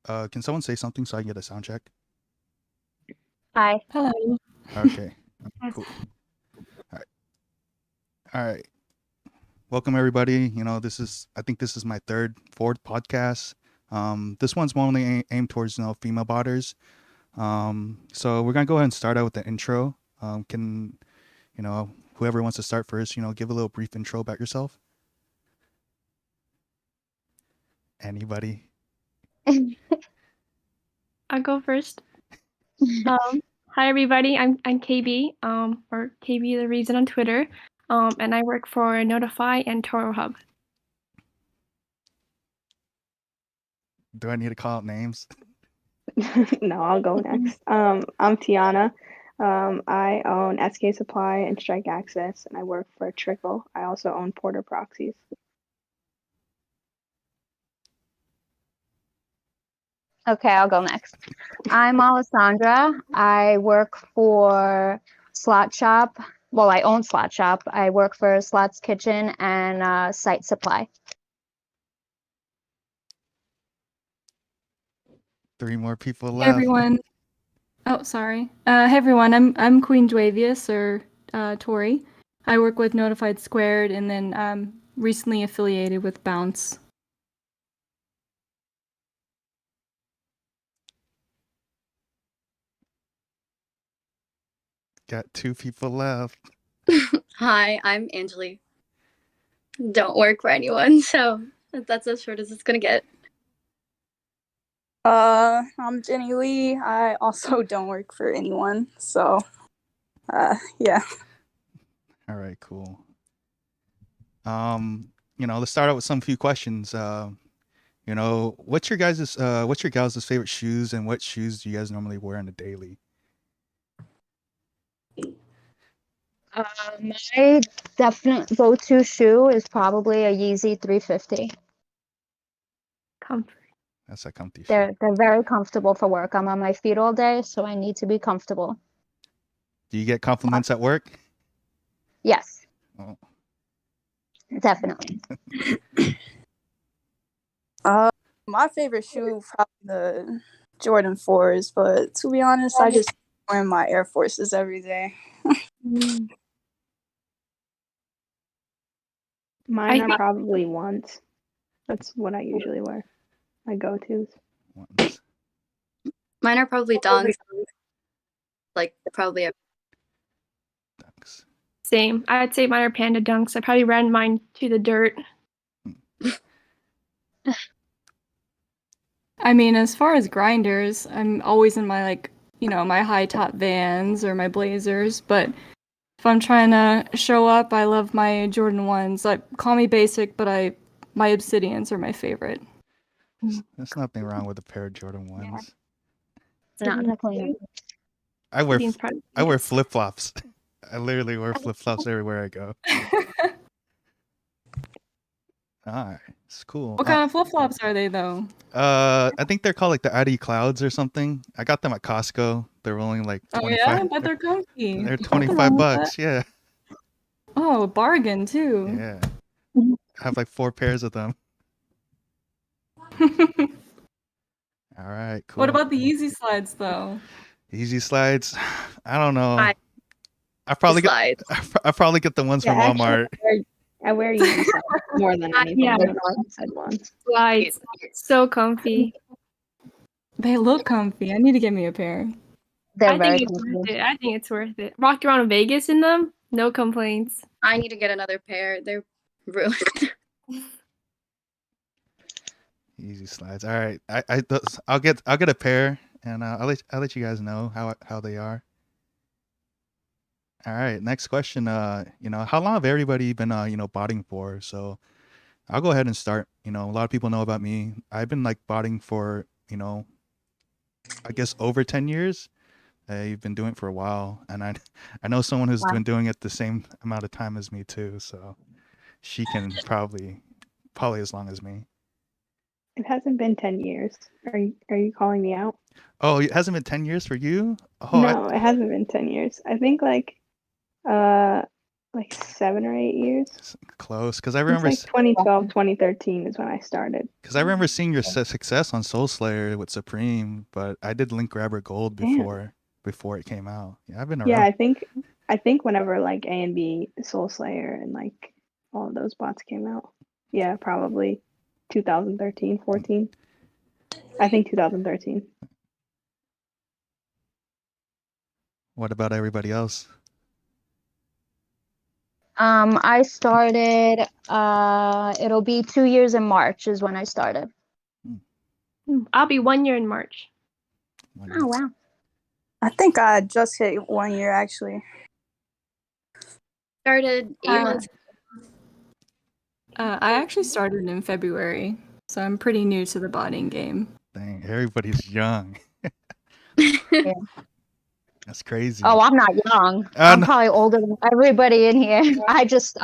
Can someone say something so I can get a sound check? Hi. Hello. Okay, cool. All right, all right. Welcome everybody. I think this is my fourth podcast. This one's mainly aimed towards female botters. So we're gonna go ahead and start out with the intro. Can whoever wants to start first, give a little brief intro about yourself. Anybody? I'll go first. Hi everybody, I'm KB, or KB the Reason on Twitter, and I work for Notify and Toro Hub. Do I need to call out names? No, I'll go next. I'm Tiana. I own SK Supply and Strike Access, and I work for Trickle. I also own Porter Proxies. Okay, I'll go next. I'm Alessandra. I work for Slot Shop. Well, I own Slot Shop. I work for Slots Kitchen and Site Supply. 3 more people left. Hey everyone. Oh, sorry. Hey everyone. I'm Queen Dwavius or Tori. I work with Notified Squared and then recently affiliated with Bounce. Got 2 people left. Hi, I'm Angeli. Don't work for anyone, so that's as short as it's gonna get. I'm Jenny Lee. I also don't work for anyone, so yeah. All right, cool. Let's start out with some few questions. What's your guys' favorite shoes, and what shoes do you guys normally wear on a daily? My definite go-to shoe is probably a Yeezy 350. Comfort. That's a comfy shoe. They're very comfortable for work. I'm on my feet all day, so I need to be comfortable. Do you get compliments at work? Yes. Oh. Definitely. My favorite shoe probably the Jordan 4s, but to be honest, I just wear my Air Forces every day. Mine are probably ones. That's what I usually wear. My go-tos. Ones. Mine are probably Dunks. Like probably Dunks. Same. I'd say mine are Panda Dunks. I probably ran mine to the dirt. I mean, as far as grinders, I'm always in my my high top Vans or my Blazers, but if I'm trying to show up, I love my Jordan 1s. Like, call me basic, but my Obsidians are my favorite. There's nothing wrong with a pair of Jordan 1s. Not definitely. I wear flip-flops. I literally wear flip-flops everywhere I go. Alright, it's cool. What kind of flip-flops are they, though? I think they're called like the Adi Clouds or something. I got them at Costco. They're only like 25. Oh yeah, but they're comfy. They're $25. Yeah. Oh, bargain too. Yeah. I have like 4 pairs of them. All right, cool. What about the Yeezy slides though? Yeezy slides? I don't know. I probably get the ones from Walmart. Actually, I wear Yeezy slides more than anything. Yeah. Ones. Slides. So comfy. They look comfy. I need to get me a pair. They're very it's comfy. worth it. I think it's worth it. Walk around in Vegas in them, no complaints. I need to get another pair. They're ruined. Yeezy slides. All right, I'll get a pair, and I'll let you guys know how they are. All right, next question. How long have everybody been botting for? So I'll go ahead and start. A lot of people know about me. I've been like botting for I guess over 10 years. I've been doing it for a while, and I know someone who's been doing it the same amount of time as me too. So she can probably as long as me. It hasn't been 10 years. Are you calling me out? Oh, it hasn't been 10 years for you? Oh, no, it hasn't been 10 years. I think like like 7 or 8 years. Close, because I It's remember like 2012, 2013 is when I started. seeing your success on Soul Slayer with Supreme, but I did Link Grabber Gold Damn. before it came out. Yeah, I've been Yeah, around. I think whenever like A and B, Soul Slayer, and like all of those bots came out. Yeah, probably 2013, 14. I think 2013. What about everybody else? I started, it'll be 2 years in March is when I started. I'll be 1 year in March. Oh, wow. I think I just hit 1 year actually. Started 8 months. I actually started in February, so I'm pretty new to the botting game. Dang, everybody's young. Yeah. That's crazy. Oh, I'm not young. Oh, I'm no. probably older than everybody in here. I just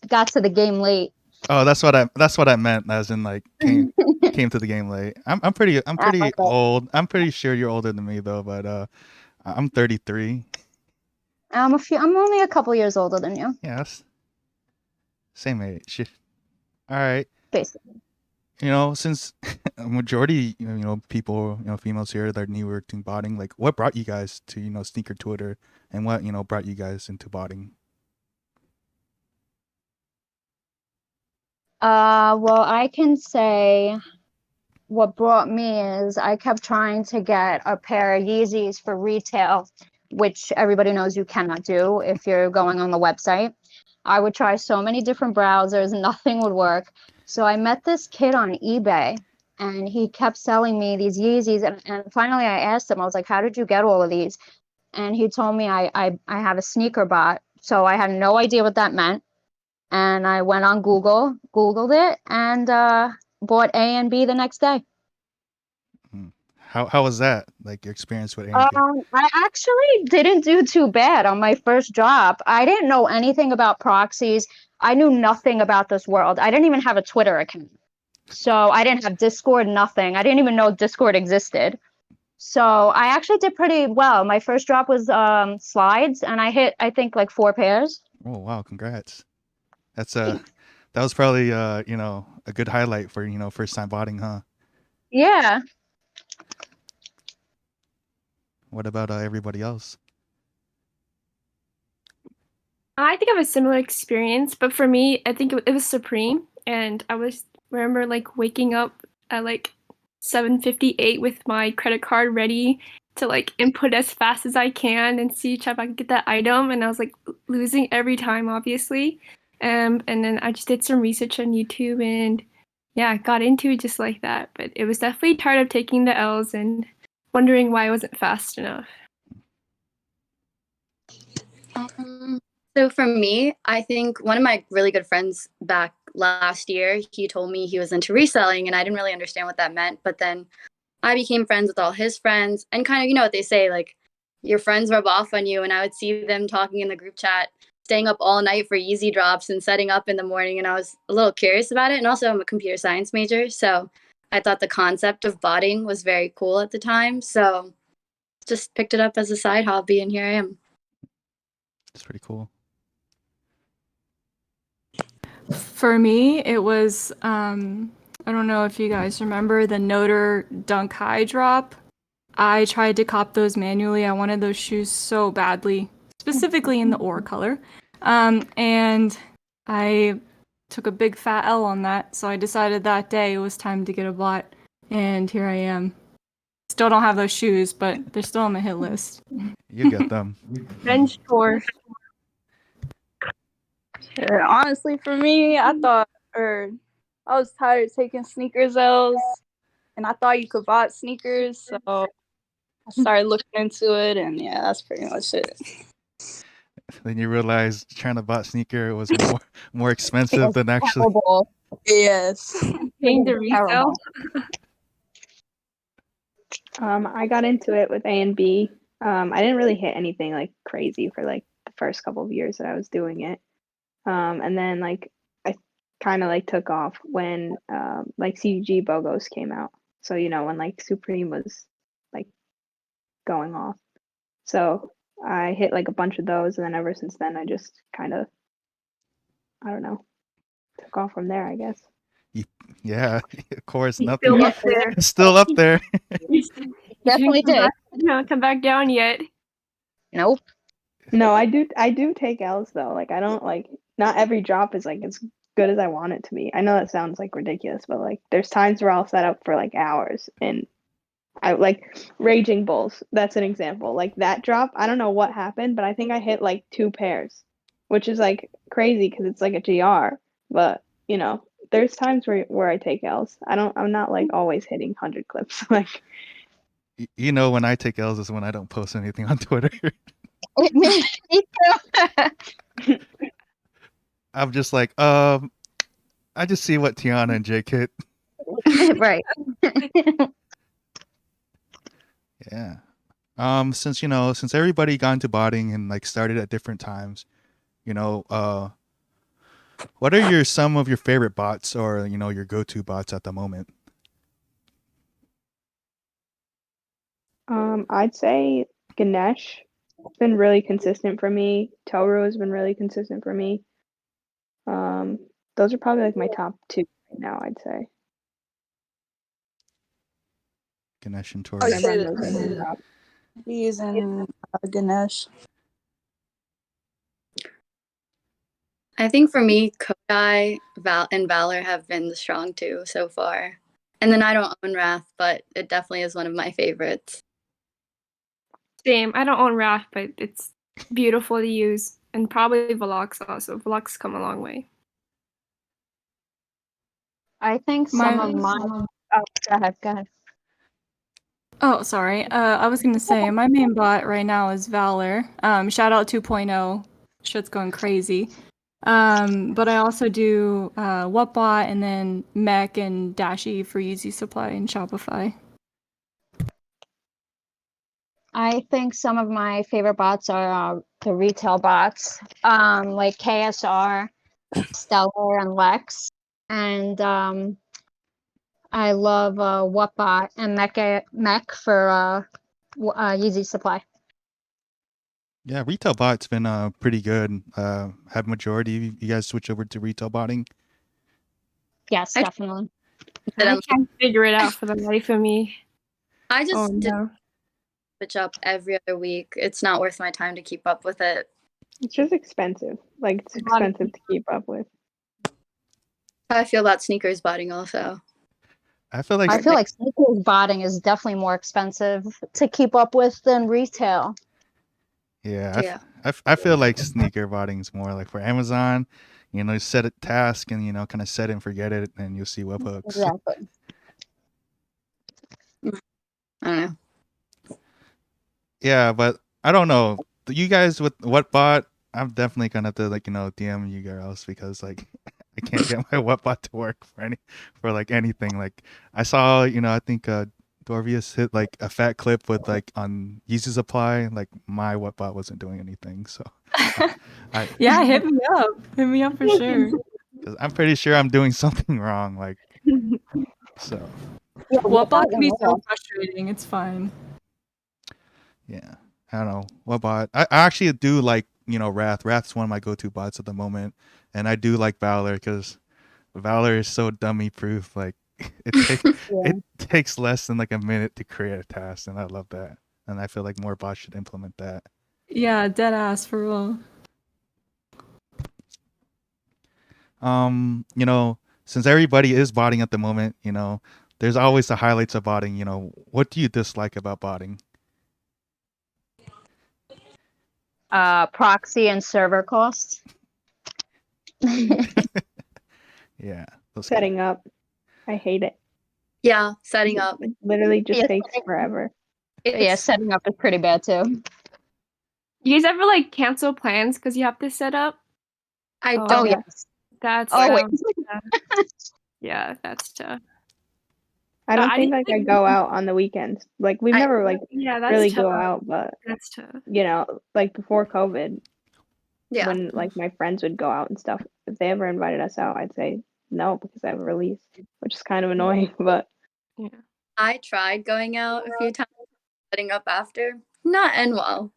got to the game late. Oh, that's what I meant. As in, like, came to the game late. I'm pretty Okay. old. I'm pretty sure you're older than me though. But I'm 33. I'm only a couple years older than you, Yeah, that's same age. All right. basically. Since a majority, people, females here that are newer to botting, like, what brought you guys to, sneaker Twitter, and what, brought you guys into botting? Well, I can say what brought me is I kept trying to get a pair of Yeezys for retail, which everybody knows you cannot do if you're going on the website. I would try so many different browsers, nothing would work. So I met this kid on eBay and he kept selling me these Yeezys. And finally I asked him, I was like, how did you get all of these? And he told me I have a sneaker bot. So I had no idea what that meant. And I went on Googled it, and bought A and B the next day. How was that? Like, your experience with A&P? I actually didn't do too bad on my first drop. I didn't know anything about proxies. I knew nothing about this world. I didn't even have a Twitter account. So I didn't have Discord, nothing. I didn't even know Discord existed. So I actually did pretty well. My first drop was slides, and I hit, I think, like 4 pairs. Oh, wow, congrats. That's that was probably a good highlight for first time botting, huh? Yeah. What about everybody else? I think I have a similar experience, but for me, I think it was Supreme, and remember like waking up at like 7:58 with my credit card ready to like input as fast as I can and see if I can get that item, and I was like losing every time, obviously. And then I just did some research on YouTube and yeah, got into it just like that. But it was definitely tired of taking the L's and wondering why I wasn't fast enough. So for me, I think one of my really good friends back last year, he told me he was into reselling, and I didn't really understand what that meant. But then I became friends with all his friends, and kind of, you know what they say, like, your friends rub off on you. And I would see them talking in the group chat, staying up all night for Yeezy drops and setting up in the morning. And I was a little curious about it. And also, I'm a computer science major, so I thought the concept of botting was very cool at the time. So just picked it up as a side hobby, and here I am. It's pretty cool. For me, it was I don't know if you guys remember the Notre Dunk High drop. I tried to cop those manually. I wanted those shoes so badly, specifically in the ore color. And I took a big fat L on that, so I decided that day it was time to get a bot, and here I am. Still don't have those shoes, but they're still on my hit list. You get them. Revenge tour. Yeah, honestly, for me, I was tired of taking sneakers L's, and I thought you could bot sneakers, so I started looking into it, and yeah, that's pretty much it. Then you realize trying to bot sneaker was more expensive than actually. Terrible. Yes. Paying the resale. Terrible. I got into it with A and B. I didn't really hit anything like crazy for like the first couple of years that I was doing it. And then like I kind of like took off when like CG BOGOs came out. So when like Supreme was like going off. So I hit like a bunch of those, and then ever since then I just kind of I don't know, took off from there, I guess. Yeah, of course, He's nothing. still up there. It's still up there. Definitely did. Come back down yet. Nope. No, I do take L's though. Like I don't like not every drop is like as good as I want it to be. I know that sounds like ridiculous, but like there's times where I'll set up for like hours and I like Raging Bulls. That's an example. Like that drop, I don't know what happened, but I think I hit like 2 pairs, which is like crazy because it's like a GR. But you know, there's times where I take L's. I'm not like always hitting 100 clips. Like You know, when I take L's is when I don't post anything on Twitter. Me too. I'm just like, I just see what Tiana and Jake hit. Right. Yeah. Since everybody got into botting and like started at different times, what are some of your favorite bots or your go-to bots at the moment? I'd say Ganesh has been really consistent for me. Toru has been really consistent for me. Those are probably like my top 2 right now, I'd say. Ganesh and Tori. Oh, I say run those every drop. using Ganesh. I think for me, Kodai, and Valor have been the strong two so far. And then I don't own Wrath, but it definitely is one of my favorites. Same. I don't own Wrath, but it's beautiful to use. And probably Velox also. Velox come a long way. I think some of mine. Oh, go ahead. Oh, sorry. I was gonna say my main bot right now is Valor. Shout out 2.0. Shit's going crazy. But I also do Whatbot and then Mech and Dashi for Easy Supply and Shopify. I think some of my favorite bots are the retail bots, like KSR, Stellar, and Lex. And I love Whatbot and Mech for Easy Supply. Yeah, retail bot's been pretty good. Have majority of you guys switch over to retail botting? Yes, I- definitely. I can't figure it out for the life of me. I just Oh did no. switch up every other week. It's not worth my time to keep up with it. It's just expensive. Like it's expensive to keep up with. How I feel about sneakers botting also. I feel like sneakers botting is definitely more expensive to keep up with than retail. yeah, I feel like sneaker botting is more like for Amazon. Set a task and kind of set it and forget it, and you'll see webhooks. Exactly. I don't know. Yeah, but I don't know. You guys with what bot? I'm definitely gonna have to DM you girls because I can't get my what bot to work for anything. Like I saw, I think Dorvius hit like a fat clip with on Yeezy Supply. Like my what bot wasn't doing anything. So Yeah, hit me up. Hit me up for sure. because I'm pretty sure I'm doing something wrong. Like so. Yeah, Whatbot can be so frustrating. It's fine. Yeah, I don't know what bot. I actually do like Wrath. Wrath's one of my go-to bots at the moment, and I do like Valor because Valor is so dummy proof. Like it takes less than like a minute to create a task, and I love that. And I feel like more bots should implement that. Yeah, dead ass for real. Since everybody is botting at the moment, there's always the highlights of botting. What do you dislike about botting? Proxy and server costs. Yeah, Setting up. I hate it. Yeah, setting up. It literally just Yeah, takes forever. Yeah, setting up is pretty bad too. You guys ever like cancel plans because you have to set up? I Oh, don't. yes. That's Always. yeah, that's tough. I don't I think didn't like I go out on the weekends. Like we've never like Yeah, that's really tough. go out, but That's tough. like before COVID, Yeah. when like my friends would go out and stuff, if they ever invited us out, I'd say no because I have a release, which is kind of annoying. But Yeah. I tried going out a few times, setting up after. Not end well.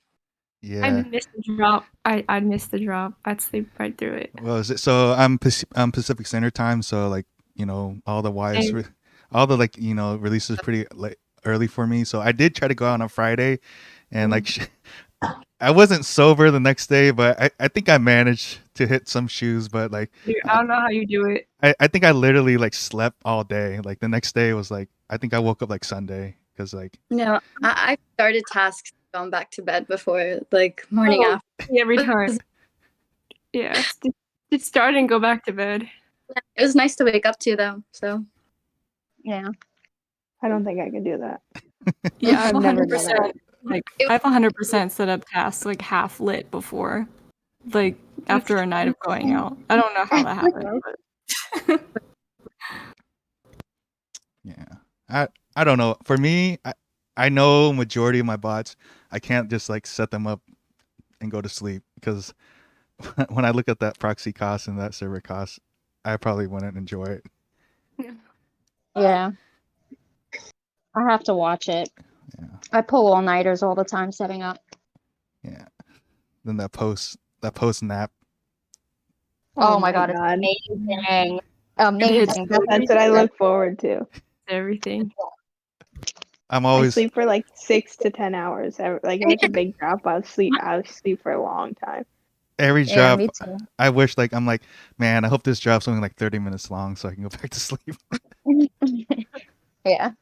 Yeah. missed the drop. I'd miss the drop. I'd sleep right through it. Well, is it so? I'm Pacific Standard Time, so like all the Same. all the like releases pretty like early for me. So I did try to go out on a Friday, and like I wasn't sober the next day, but I think I managed to hit some shoes. But like Dude, I don't know how you do it. I think I literally like slept all day. Like the next day was like I think I woke up like Sunday because like No, I started tasks going back to bed before like morning Oh, after. every time. Yeah. Just start and go back to bed. It was nice to wake up to though. So Yeah. I don't think I could do that. Yeah, I've I've never done 100% like I've 100% set up tasks like half lit before, like after a night of going out. I don't know how that happened. But yeah. I don't know. For me, I know majority of my bots, I can't just like set them up and go to sleep because when I look at that proxy cost and that server cost, I probably wouldn't enjoy it. Yeah. I have to watch it. Yeah. I pull all-nighters all the time setting up. Yeah. Then that post nap. Oh, my god, it's amazing. Amazing. That's what I look forward to. Everything. I'm I always sleep for like 6 to 10 hours. Like if it's a big drop, I'll sleep for a long time. every Yeah, drop. me too. I wish like I'm like, man, I hope this drop's only like 30 minutes long so I can go back to sleep. Yeah.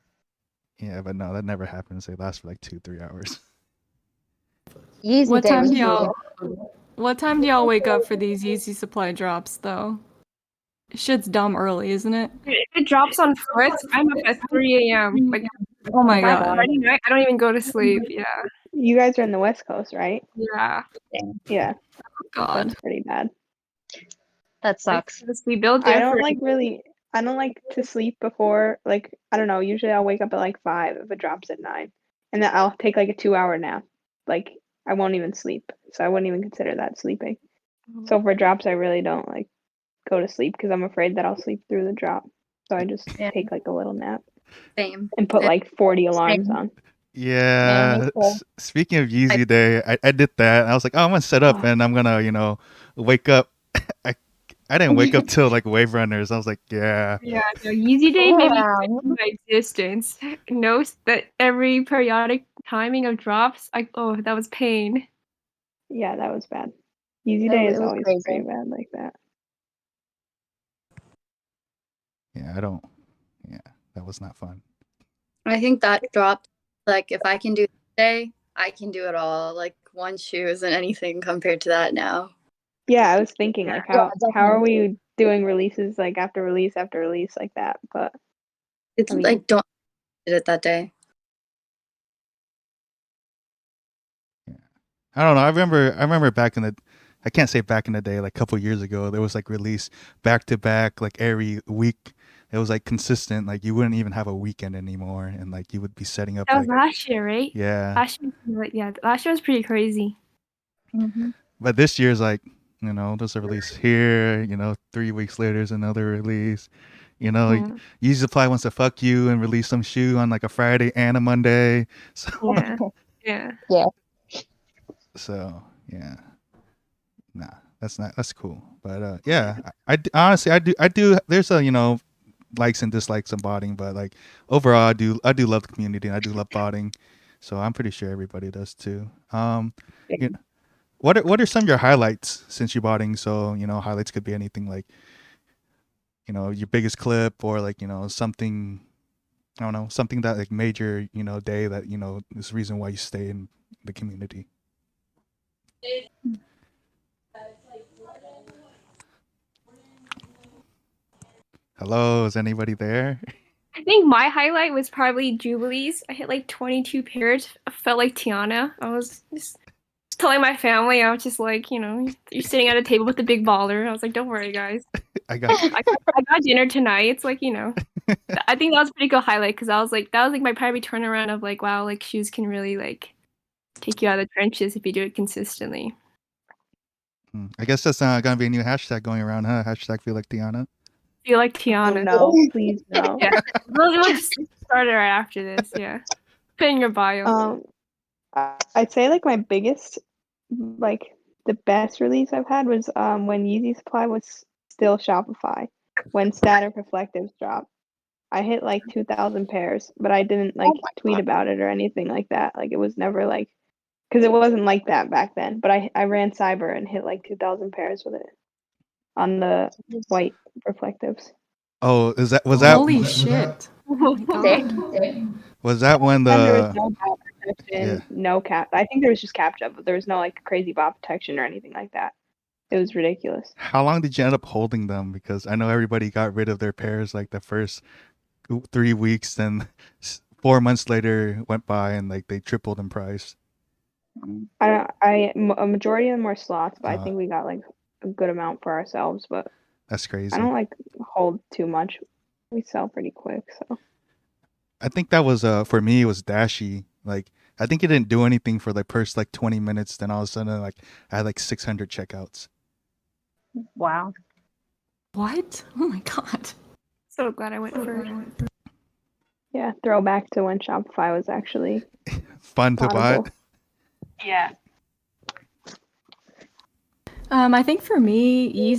Yeah, but no, that never happens. They last for like 2-3 hours. Easy what day time was do brutal. y'all wake up for these easy supply drops though? Shit's dumb early, isn't it? Dude, if it drops on 4th, I'm up at 3 a.m. Like Oh my by god. Friday night, I don't even go to sleep. Yeah. You guys are in the West Coast, right? Yeah. Yeah, God. that's pretty bad. That sucks. We build I different. don't like to sleep before, like, I don't know, usually I'll wake up at like 5 if it drops at 9. And then I'll take like a 2-hour nap. Like, I won't even sleep. So I wouldn't even consider that sleeping. So for drops, I really don't like go to sleep because I'm afraid that I'll sleep through the drop. So I just Yeah. take like a little nap same. and put like 40 alarms Same. on. Yeah. me too. Speaking of Yeezy Day, I did that. I was like, oh, I'm gonna set up and I'm gonna, wake up. I didn't wake up till like Wave Runners. I was like, yeah. Yeah, no, Yeezy Day made me Yeah. question my existence. Knows that every periodic timing of drops, that was pain. Yeah, that was bad. Easy It day is was always crazy. pretty bad like that. Yeah, I don't. Yeah, that was not fun. I think that dropped. Like if I can do it today, I can do it all. Like one shoe isn't anything compared to that now. Yeah, I was thinking like Yeah, how are definitely. we doing releases like after release like that? But It's I mean- like don't did it that day. I don't know. I remember back in the. I can't say back in the day, like a couple years ago, there was like release back to back, like every week. It was like consistent. Like you wouldn't even have a weekend anymore, and like you would be setting up. That was Like, last year, right? yeah, Last year was pretty crazy. Mhm. but this year's like, there's a release here. 3 weeks later there's another release. Yeah. Yeezy Supply wants to fuck you and release some shoe on like a Friday and a Monday. So Yeah. Yeah. so yeah, nah, that's cool. But yeah, honestly I do. There's a likes and dislikes of botting, but like overall I do love the community and I do love botting. So I'm pretty sure everybody does too. What are some of your highlights since you're botting? So highlights could be anything like your biggest clip or like something. I don't know, something that like major day that is the reason why you stay in the community. Hello, is anybody there? I think my highlight was probably Jubilees. I hit like 22 pairs. I felt like Tiana. I was just telling my family, I was just like, you're sitting at a table with the big baller. I was like, don't worry, guys. I got I got dinner tonight. It's like, I think that was a pretty good highlight because that was like my primary turnaround of like, wow, like shoes can really like take you out of the trenches if you do it consistently. I guess that's gonna be a new hashtag going around, huh? Hashtag feel like Tiana. Feel like oh, Tiana. no, please no. Yeah. We'll just start it right after this. Yeah. Put in your bio. I'd say like my biggest like the best release I've had was when Yeezy Supply was still Shopify, when Static Reflectives dropped. I hit like 2,000 pairs, but I didn't like tweet about it or anything like that. Like it was never like, because it wasn't like that back then. But I ran Cyber and hit like 2,000 pairs with it on the white reflectives. Oh, was that Holy shit! Oh my god. was that when And there was the no bot protection, yeah. no cap. I think there was just CAPTCHA, but there was no like crazy bot protection or anything like that. It was ridiculous. How long did you end up holding them? Because I know everybody got rid of their pairs like the first 3 weeks, then 4 months later went by and like they tripled in price. A majority of them were slots, but I Uh, think we got like a good amount for ourselves. But That's crazy. I don't like hold too much. We sell pretty quick, so. I think that was for me it was Dashy. Like I think it didn't do anything for like first like 20 minutes. Then all of a sudden like I had like 600 checkouts. Wow. What? Oh my god. So glad I went for it. Yeah, throwback to when Shopify was actually Fun to buy. potable. Yeah. I think for me,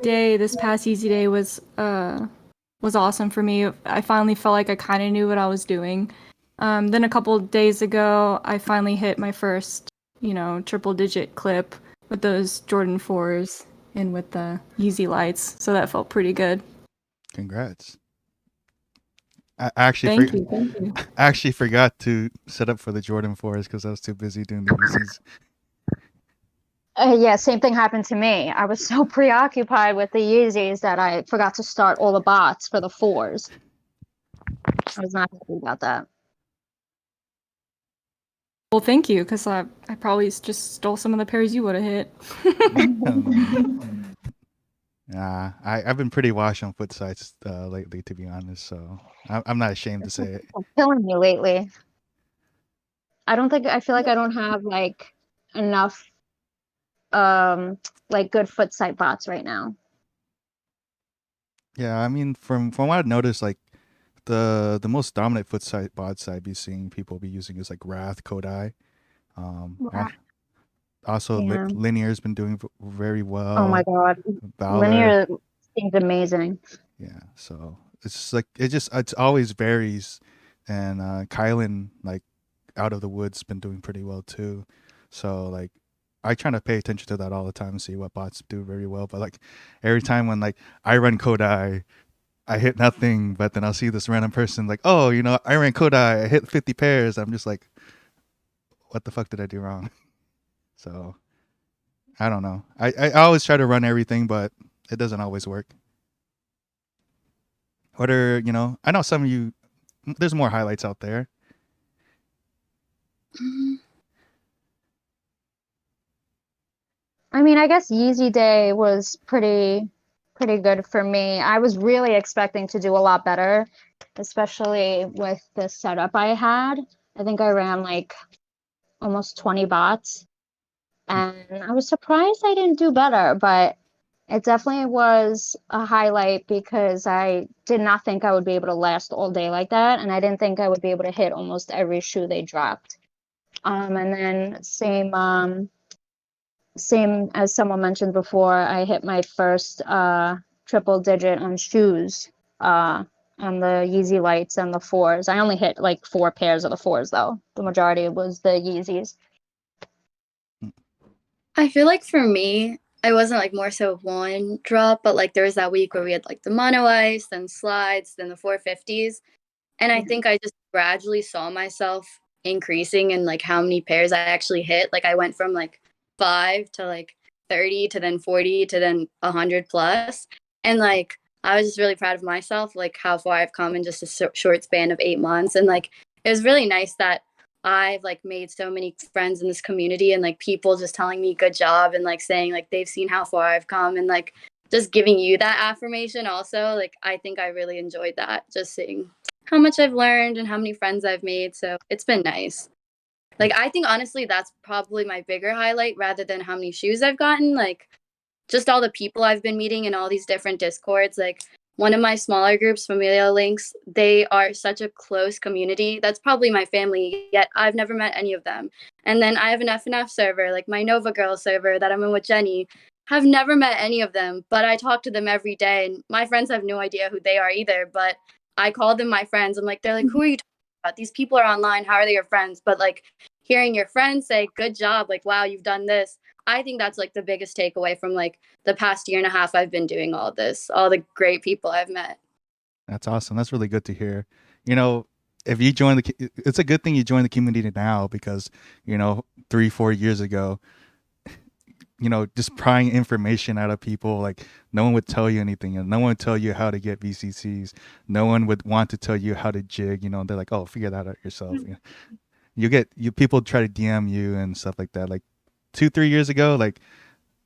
this past Easy Day was awesome for me. I finally felt like I kind of knew what I was doing. Then a couple days ago, I finally hit my first, triple digit clip with those Jordan 4s and with the Yeezy lights. So that felt pretty good. Congrats. I actually Thank you. I actually forgot to set up for the Jordan 4s because I was too busy doing the Yeezys. Yeah, same thing happened to me. I was so preoccupied with the Yeezys that I forgot to start all the bots for the 4s. I was not happy about that. Well, thank you, because I probably just stole some of the pairs you would have hit. Nah, I've been pretty washed on foot sites lately, to be honest. So I'm not ashamed to say it. It's killing me lately. I feel like I don't have like enough like good foot site bots right now. Yeah, I mean, from what I've noticed, like the most dominant foot site bots I'd be seeing people be using is like Wrath, Kodai. Wrath. Also, Yeah. Linear's been doing very well. Oh my god. Valor. Linear seems amazing. Yeah, so it's just like it's always varies, and Kylan like out of the woods been doing pretty well too. So like I try to pay attention to that all the time and see what bots do very well. But like every time when like I run Kodai, I hit nothing. But then I'll see this random person like, oh, I ran Kodai, I hit 50 pairs. I'm just like, what the fuck did I do wrong? So I don't know. I always try to run everything, but it doesn't always work. What are, I know some of you, there's more highlights out there. I mean, I guess Yeezy Day was pretty good for me. I was really expecting to do a lot better, especially with the setup I had. I think I ran like almost 20 bots, and I was surprised I didn't do better, but it definitely was a highlight because I did not think I would be able to last all day like that, and I didn't think I would be able to hit almost every shoe they dropped. And then same as someone mentioned before, I hit my first triple digit on shoes on the Yeezy lights and the 4s. I only hit like 4 pairs of the 4s though. The majority was the Yeezys. I feel like for me, I wasn't like more so one drop, but like there was that week where we had like the mono ice, then slides, then the 450s. And I think I just gradually saw myself increasing in like how many pairs I actually hit. Like I went from like 5 to like 30 to then 40 to then 100 plus. And like I was just really proud of myself, like how far I've come in just a short span of 8 months. And like it was really nice that I've like made so many friends in this community and like people just telling me good job and like saying like they've seen how far I've come and like just giving you that affirmation also. Like I think I really enjoyed that, just seeing how much I've learned and how many friends I've made. So it's been nice. Like I think honestly that's probably my bigger highlight rather than how many shoes I've gotten. Like just all the people I've been meeting in all these different discords. Like one of my smaller groups, Familia Links, they are such a close community. That's probably my family, yet I've never met any of them. And then I have an FNF server, like my Nova Girl server that I'm in with Jenny. Have never met any of them, but I talk to them every day, and my friends have no idea who they are either. But I call them my friends. I'm like, they're like, who are you talking about? These people are online. How are they your friends? But like hearing your friends say, good job, like, wow, you've done this. I think that's like the biggest takeaway from like the past year and a half I've been doing all this, all the great people I've met. That's awesome. That's really good to hear. You know, if you join it's a good thing you joined the community now because, 3-4 years ago, just prying information out of people, like no one would tell you anything, and no one would tell you how to get VCCs. No one would want to tell you how to jig. They're like, oh, figure that out yourself. People try to DM you and stuff like that. Like 2-3 years ago, like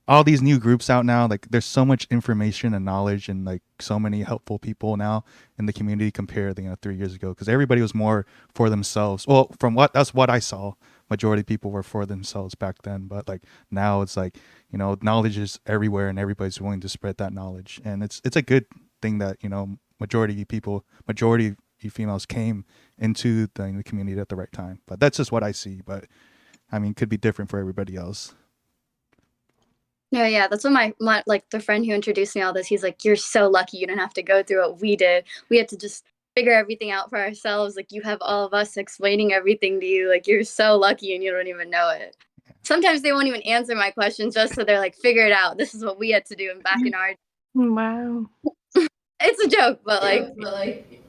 all these new groups out now, like there's so much information and knowledge and like so many helpful people now in the community compared to 3 years ago, because everybody was more for themselves. Well, that's what I saw. Majority of people were for themselves back then, but like now it's like knowledge is everywhere and everybody's willing to spread that knowledge, and it's a good thing that majority of you females came into the community at the right time. But that's just what I see. But I mean, it could be different for everybody else. No, yeah, that's what my like the friend who introduced me all this, he's like, you're so lucky you didn't have to go through what we did. We had to just figure everything out for ourselves. Like you have all of us explaining everything to you. Like you're so lucky and you don't even know it. Sometimes they won't even answer my questions just so they're like, figure it out. This is what we had to do back in our. Wow. It's a joke, but like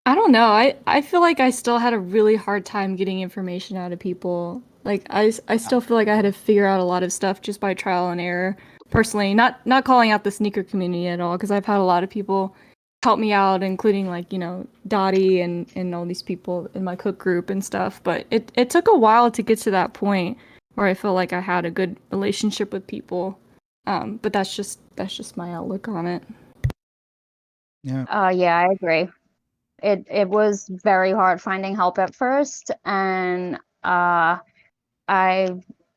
I don't know. I feel like I still had a really hard time getting information out of people. Like I still feel like I had to figure out a lot of stuff just by trial and error. Personally, not calling out the sneaker community at all, because I've had a lot of people help me out, including like Dottie and all these people in my cook group and stuff. But it took a while to get to that point where I felt like I had a good relationship with people. But that's just my outlook on it. Yeah. Yeah, I agree. It was very hard finding help at first, and I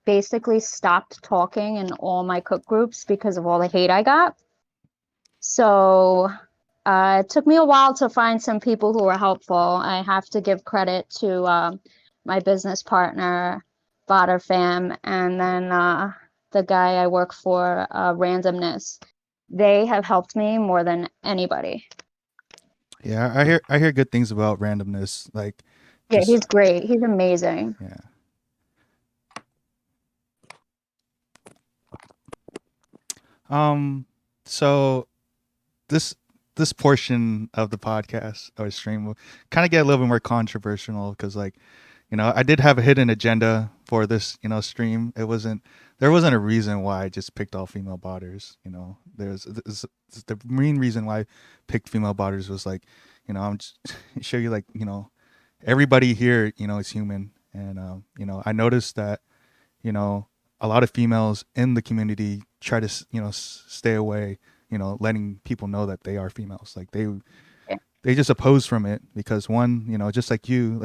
basically stopped talking in all my cook groups because of all the hate I got. So it took me a while to find some people who were helpful. I have to give credit to my business partner, Fam, and then the guy I work for, Randomness. They have helped me more than anybody. Yeah, I hear good things about Randomness. Like, Yeah, he's great. He's amazing. Yeah. So this portion of the podcast or stream will kind of get a little bit more controversial because, like, I did have a hidden agenda for this, stream. There wasn't a reason why I just picked all female botters. There's the main reason why I picked female botters was like, I'm just show you like, everybody here, is human, and I noticed that, a lot of females in the community try to, stay away, letting people know that they are females. Like they just oppose from it because one, just like you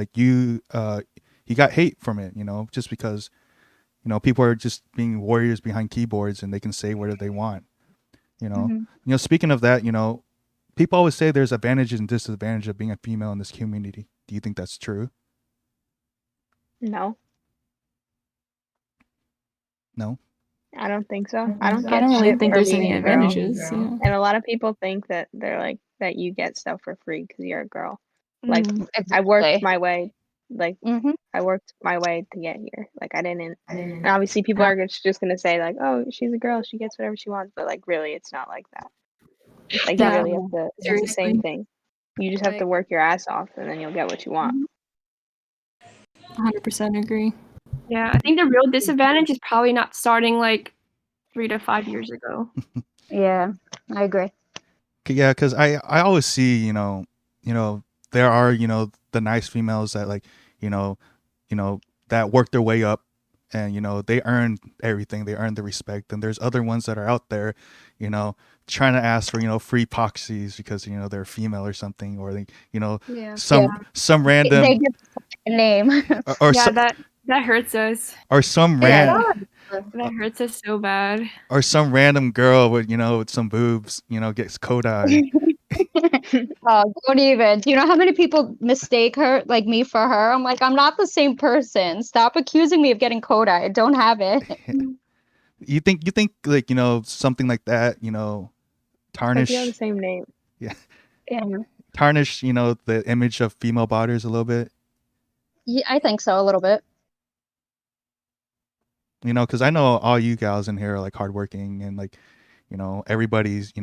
got hate from it, just because, people are just being warriors behind keyboards and they can say whatever they want, Speaking of that, people always say there's advantages and disadvantages of being a female in this community. Do you think that's true? No, No? I don't think so. I don't get I don't really shit think for there's being any a girl. advantages. Yeah. And a lot of people think that they're like that you get stuff for free because you're a girl. Like I worked my way, like I worked my way to get here. Like I didn't. And obviously, people are just gonna say like, "Oh, she's a girl. She gets whatever she wants." But like, really, it's not like that. Like you Yeah. really have to. It's the same thing. You just have to work your ass off, and then you'll get what you want. 100% agree. Yeah, I think the real disadvantage is probably not starting like 3 to 5 years ago. Yeah, I agree. Yeah, because I always see, there are, the nice females that like, that work their way up and, they earn everything. They earn the respect. And there's other ones that are out there, trying to ask for, free proxies because, they're female or something, or they, some random They give a name. or that hurts us. or some That hurts us so bad. or some random girl with with some boobs gets coded Oh, don't even. Do you know how many people mistake her, like me, for her? I'm like, I'm not the same person. Stop accusing me of getting Coda. I don't have it. You think like, something like that, Like you have the tarnish same name. Yeah. tarnish, the image of female botters a little bit? Yeah, I think so, a little bit. Because I know all you gals in here are like hardworking and like, everybody's,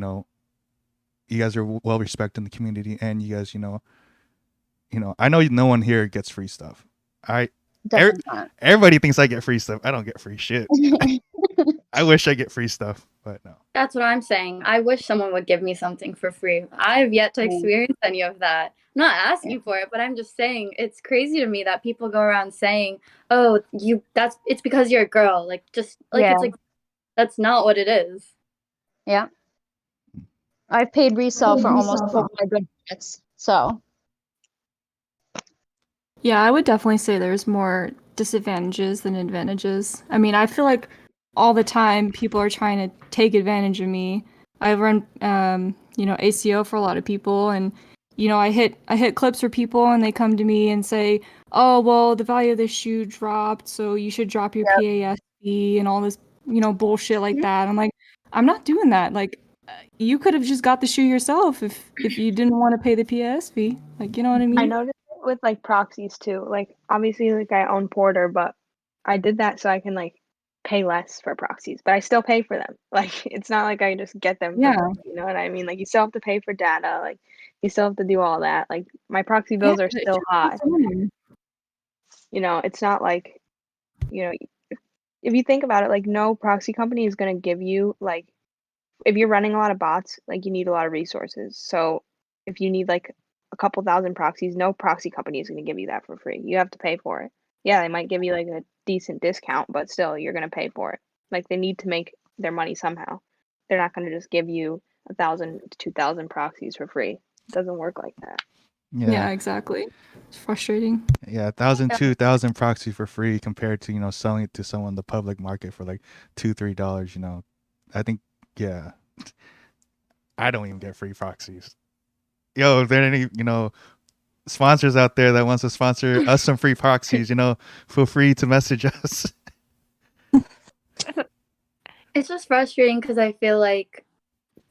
you guys are well respected in the community, and you guys, I know no one here gets free stuff. I Definitely not. Everybody thinks I get free stuff. I don't get free shit. I wish I get free stuff, but no. That's what I'm saying. I wish someone would give me something for free. I've yet to experience any of that. I'm not asking for it, but I'm just saying it's crazy to me that people go around saying, "Oh, it's because you're a girl." Like just like Yeah. it's like that's not what it is. Yeah. I've paid resale for almost all my good bits. So, Yeah, I would definitely say there's more disadvantages than advantages. I mean, I feel like all the time people are trying to take advantage of me. I run, ACO for a lot of people, and I hit clips for people, and they come to me and say, "Oh, well, the value of this shoe dropped, so you should drop your PASB and all this, bullshit like that." I'm like, I'm not doing that. Like, you could have just got the shoe yourself if you didn't want to pay the PASB. Like, you know what I mean? I noticed it with like proxies too. Like obviously like I own Porter, but I did that so I can like pay less for proxies, but I still pay for them. Like it's not like I just get them for Yeah. free, you know what I mean? Like you still have to pay for data, like you still have to do all that. Like my proxy bills are Yeah, it still should high. be fine. It's not like, if you think about it, like no proxy company is going to give you like if you're running a lot of bots, like you need a lot of resources. So if you need like a couple thousand proxies, no proxy company is going to give you that for free. You have to pay for it. Yeah, they might give you like a decent discount, but still you're going to pay for it. Like they need to make their money somehow. They're not going to just give you 1,000 to 2,000 proxies for free. It doesn't work like that. Yeah, exactly. It's frustrating. Yeah, 1,000, 2,000 proxy for free compared to, selling it to someone in the public market for like $2, $3, I think, yeah. I don't even get free proxies. Yo, if there are any, sponsors out there that wants to sponsor us some free proxies, feel free to message us. It's just frustrating because I feel like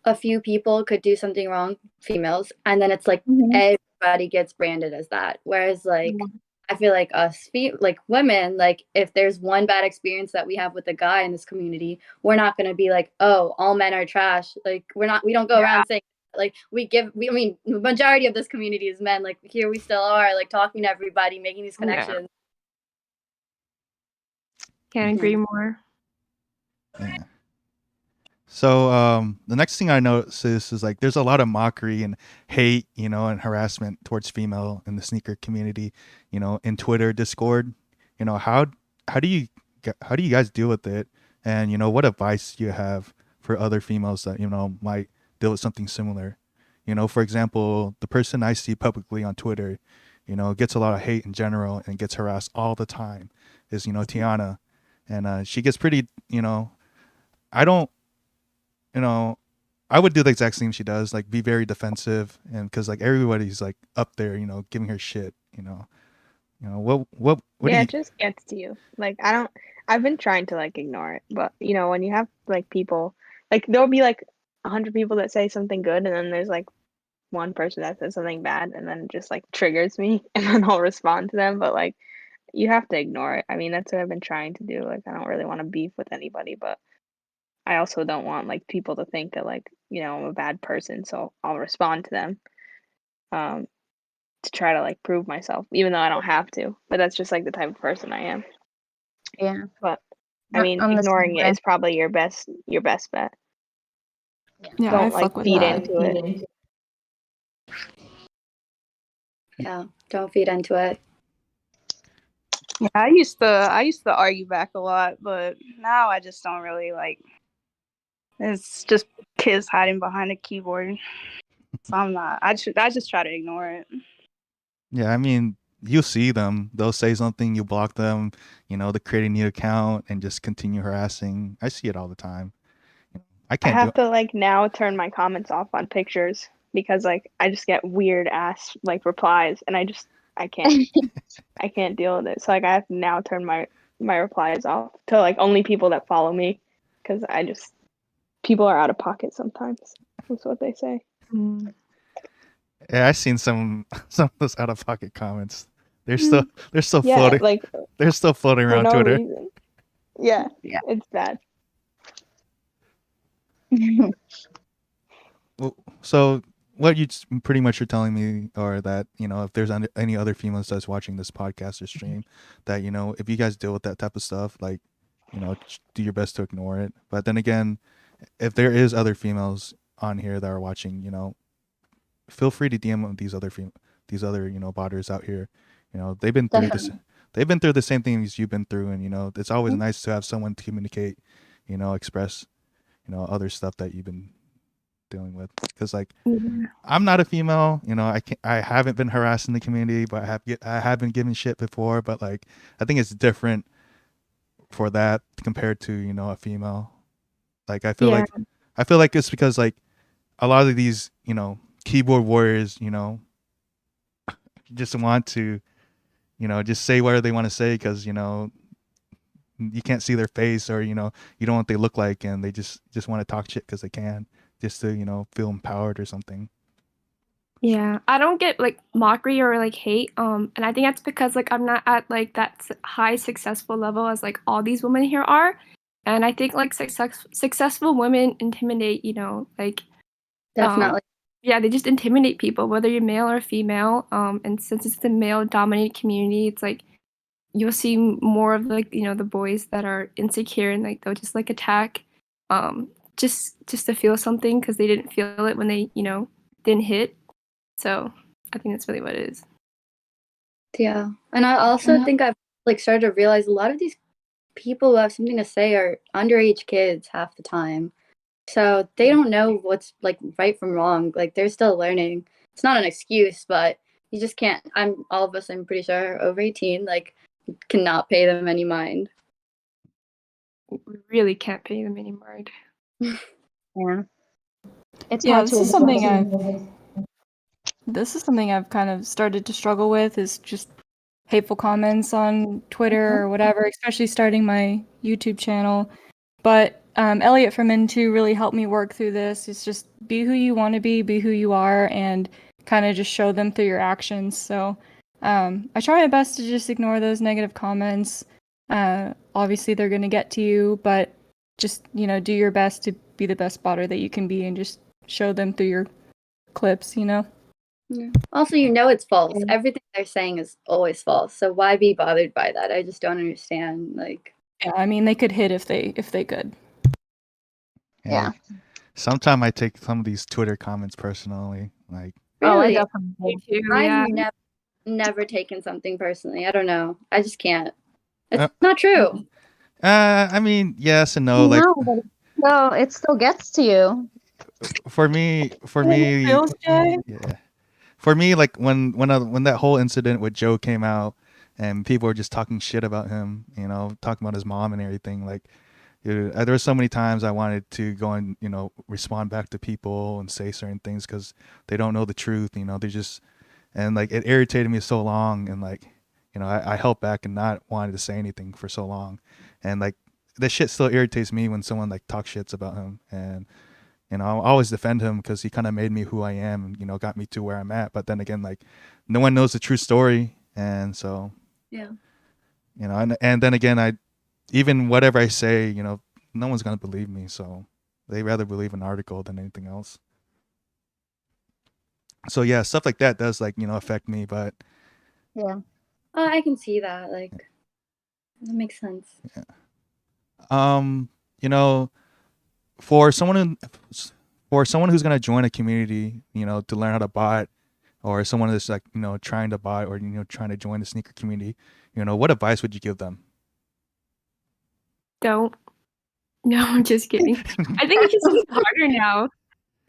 a few people could do something wrong, females, and then it's like everybody gets branded as that. Whereas like I feel like us like women, like if there's one bad experience that we have with a guy in this community, we're not gonna be like, oh, all men are trash. Like we don't go around saying like I mean the majority of this community is men. Like here we still are like talking to everybody, making these connections. Can't agree more. Yeah. So the next thing I noticed is like there's a lot of mockery and hate, and harassment towards female in the sneaker community, in Twitter, Discord. How do you guys deal with it? And what advice do you have for other females that might deal with something similar? For example, the person I see publicly on Twitter, gets a lot of hate in general and gets harassed all the time is Tiana, and she gets pretty, I don't. I would do the exact same she does, like be very defensive, and because like everybody's like up there, giving her shit, what do Yeah, you? it just gets to you. Like I've been trying to like ignore it, but when you have like people, like there'll be like 100 people that say something good, and then there's like one person that says something bad, and then it just like triggers me, and then I'll respond to them. But like you have to ignore it. I mean, that's what I've been trying to do. Like I don't really want to beef with anybody, but I also don't want like people to think that like I'm a bad person, so I'll respond to them. To try to like prove myself, even though I don't have to. But that's just like the type of person I am. yeah. But I mean, I'm the same ignoring it way. is probably your best bet. Yeah, I Don't like fuck with feed that. into it. Yeah, don't feed into it. Yeah, I used to argue back a lot, but now I just don't really like. It's just kids hiding behind a keyboard. So I'm not. I just try to ignore it. Yeah, I mean, you see them; they'll say something, you block them, they create a new account and just continue harassing. I see it all the time. I I can't do have to like now turn my comments off on pictures because like I just get weird ass like replies, and I can't deal with it. So like I have to now turn my replies off to like only people that follow me, because people are out of pocket sometimes. That's what they say. Yeah, I've seen some of those out of pocket comments. They're still Yeah, floating. like They're still floating for around no Twitter. reason. Yeah, Yeah. it's bad. Well, so what pretty much you're telling me, or that, you know, if there's any other females that's watching this podcast or stream, that, you know, if you guys deal with that type of stuff, like, you know, do your best to ignore it. But then again, if there is other females on here that are watching, you know, feel free to DM these other you know, botters out here. You know, they've been through this. Definitely. They've been through the same things you've been through, and you know, it's always nice to have someone to communicate, you know, express, you know, other stuff that you've been dealing with. Because like, I'm not a female, you know, I haven't been harassed in the community, but I have been given shit before. But like, I think it's different for that compared to, you know, a female. Like I feel like it's because like a lot of these, you know, keyboard warriors, you know, just want to, you know, just say whatever they want to say because, you know, you can't see their face, or, you know, you don't know what they look like, and they just want to talk shit because they can, just to, you know, feel empowered or something. Yeah, I don't get like mockery or like hate. And I think that's because like I'm not at like that high successful level as like all these women here are. And I think like successful women intimidate, you know, like Definitely. yeah, they just intimidate people, whether you're male or female. And since it's the male dominated community, it's like you'll see more of like, you know, the boys that are insecure and like they'll just like attack just to feel something because they didn't feel it when they, you know, didn't hit. So I think that's really what it is. Yeah. And I also think I've like started to realize a lot of these people who have something to say are underage kids half the time. So they don't know what's like right from wrong. Like they're still learning. It's not an excuse, but you just can't. All of us, I'm pretty sure, are over 18, like cannot pay them any mind. We really can't pay them any mind. Yeah. It's Yeah, hard this to is something avoid. This is something I've kind of started to struggle with, is just hateful comments on Twitter or whatever, especially starting my YouTube channel. But Elliot from N2 really helped me work through this. It's just be who you want to be who you are, and kind of just show them through your actions. So I try my best to just ignore those negative comments. Obviously, they're going to get to you, but just, you know, do your best to be the best spotter that you can be, and just show them through your clips, you know? Yeah. Also, you know it's false. Everything they're saying is always false. So why be bothered by that? I just don't understand. Like, Yeah, I mean, they could hit if they could. Yeah. Sometimes I take some of these Twitter comments personally. Like, Oh, I really, definitely. Me too, yeah. I've never taken something personally. I don't know. I just can't. It's not true. I mean, yes and no. Like, No, but it still gets to you. for me, Feels Jay? yeah. For me, like when that whole incident with Joe came out, and people were just talking shit about him, you know, talking about his mom and everything. Like, dude, there were so many times I wanted to go and, you know, respond back to people and say certain things because they don't know the truth. You know, they just, and like it irritated me so long, and like, you know, I held back and not wanted to say anything for so long, and like this shit still irritates me when someone like talks shits about him. And you know, I'll always defend him because he kind of made me who I am, and, you know, got me to where I'm at. But then again, like, no one knows the true story. And so, Yeah. you know, and then again, even whatever I say, you know, no one's going to believe me. So they rather believe an article than anything else. So yeah, stuff like that does, like, you know, affect me. But Yeah. I can see that. Like, that makes sense. you know, for someone who's going to join a community, you know, to learn how to bot, or someone that's like, you know, trying to bot, or, you know, trying to join the sneaker community, you know, what advice would you give them? Don't. No, I'm just kidding. I think it's just so much harder now.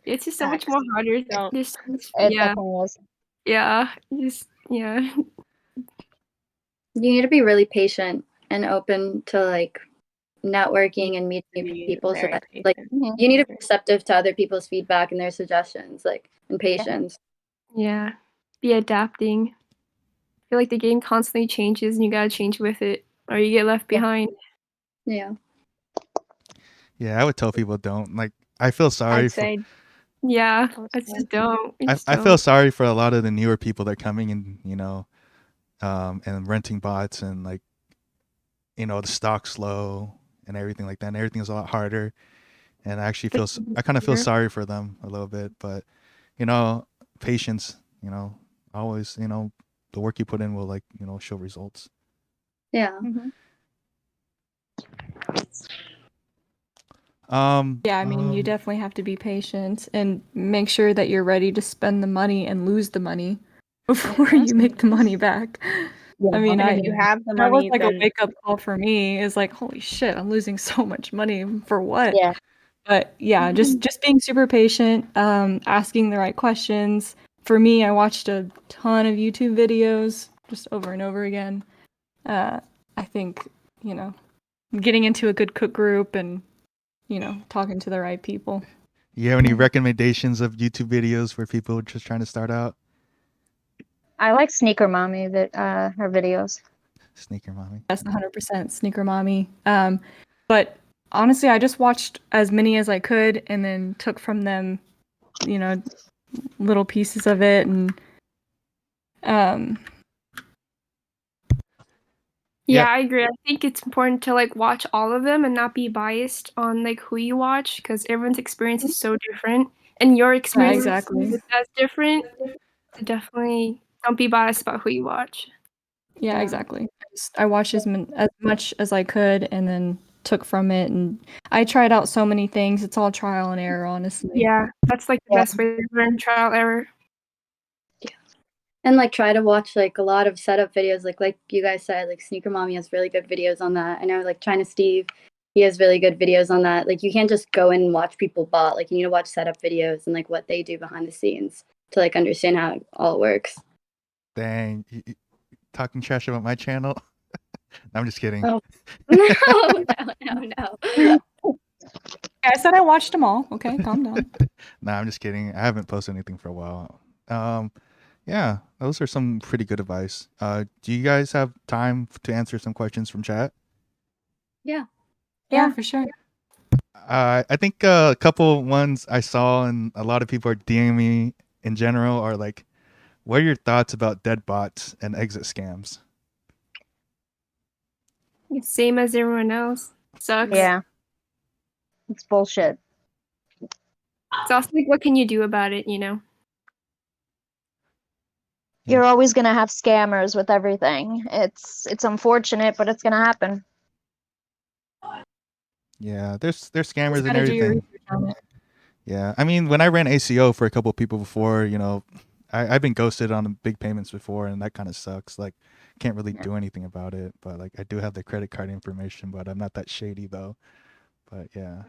It's just so much more harder. Don't. There's so much, It yeah, definitely is. yeah, just yeah. You need to be really patient and open to like networking and meeting new Be people, so very that like patient. Mhm. you need to be receptive to other people's feedback and their suggestions, like, and patience. Yeah. Be adapting. I feel like the game constantly changes and you gotta change with it or you get left Yeah. behind. Yeah. Yeah, I would tell people don't. Like, I feel sorry I'd for. say Yeah. don't I say. just don't. I I, just I feel don't. sorry for a lot of the newer people that are coming and and renting bots and like the stock's low and everything like that. And everything's a lot harder. And I actually feel I kind of feel sorry for them a little bit, but patience. Always the work you put in will show results. Yeah. Mhm. Yeah, I mean, you definitely have to be patient and make sure that you're ready to spend the money and lose the money before you make the money back. I mean, And if you have the that was money, like a then wake up call for me. Is like, holy shit, I'm losing so much money for what? Yeah. But yeah, just being super patient, asking the right questions. For me, I watched a ton of YouTube videos just over and over again. I think, getting into a good cook group and, talking to the right people. You have any recommendations of YouTube videos for people just trying to start out? I like Sneaker Mommy that her videos. Sneaker Mommy. That's 100% Sneaker Mommy. But honestly, I just watched as many as I could and then took from them, little pieces of it. And Yeah, I agree. I think it's important to like watch all of them and not be biased on like who you watch because everyone's experience is so different and your experience exactly. is as different. So definitely don't be biased about who you watch. Yeah, exactly. I watched as much as I could and then took from it. And I tried out so many things. It's all trial and error, honestly. Yeah, that's like the best way to learn, trial error. And like try to watch like a lot of setup videos, like you guys said, like Sneaker Mommy has really good videos on that. I know like China Steve, he has really good videos on that. Like you can't just go and watch people bot. Like you need to watch setup videos and like what they do behind the scenes to like understand how it all works. Dang, you talking trash about my channel? No, I'm just kidding. Oh. No. I said I watched them all. Okay, calm down. Nah, I'm just kidding. I haven't posted anything for a while. Yeah, those are some pretty good advice. Do you guys have time to answer some questions from chat? Yeah. Yeah, for sure. I think a couple ones I saw and a lot of people are DMing me in general are like, what are your thoughts about dead bots and exit scams? Same as everyone else. Sucks. Yeah. It's bullshit. It's also like what can you do about it, you know? You're always gonna have scammers with everything. It's unfortunate, but it's gonna happen. Yeah, there's scammers Just and gotta do your everything. research on it. Yeah, I mean, when I ran ACO for a couple people before, I've been ghosted on big payments before, and that kind of sucks. Like, can't really do anything about it. But like, I do have the credit card information, but I'm not that shady though. But yeah.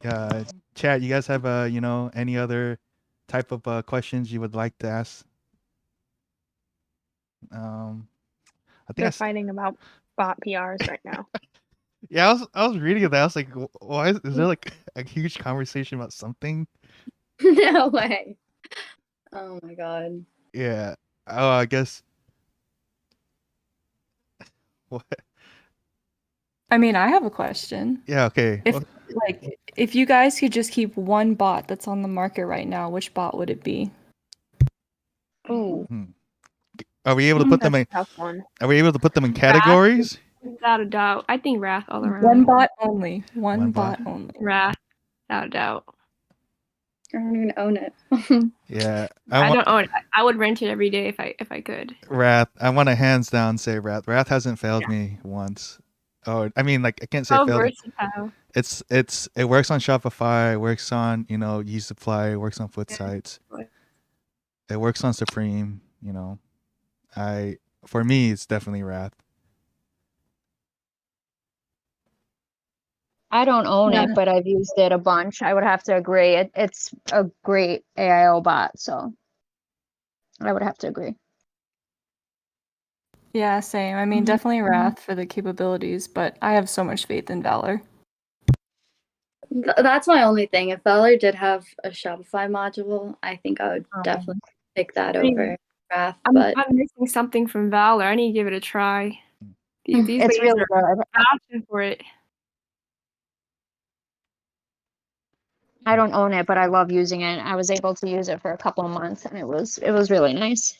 Yeah. Chat, you guys have any other type of questions you would like to ask? I think they're fighting about bot PRs right now. Yeah, I was reading that. I was like, why is there like a huge conversation about something? No way. Oh my god. Yeah. Oh, I guess. What? I mean, I have a question. Yeah. Okay. If you guys could just keep one bot that's on the market right now, which bot would it be? Ooh. Are we able to put them in? Tough one. Are we able to put them in categories? Without a doubt. I think Wrath all around. One bot only. One One bot? bot only. Wrath. Without a doubt. I don't even own it. Yeah. I don't own it. I would rent it every day if I could. Wrath. I want to hands down say Wrath. Wrath hasn't failed me once. Oh, I mean, like I can't say So failed. versatile. It works on Shopify. It works on Usupply. It works on Foot Sites. It works on Supreme. For me, it's definitely Wrath. I don't own Yeah. it, but I've used it a bunch. I would have to agree. It's a great AIO bot, so I would have to agree. Yeah, same. I mean, definitely Wrath for the capabilities, but I have so much faith in Valor. That's my only thing. If Valor did have a Shopify module, I think I would Um, definitely pick that I mean, over Wrath. I'm, But I'm missing something from Valor. I need to give it a try. These It's ladies really are good. vouching for it. I don't own it, but I love using it. I was able to use it for a couple of months, and it was really nice.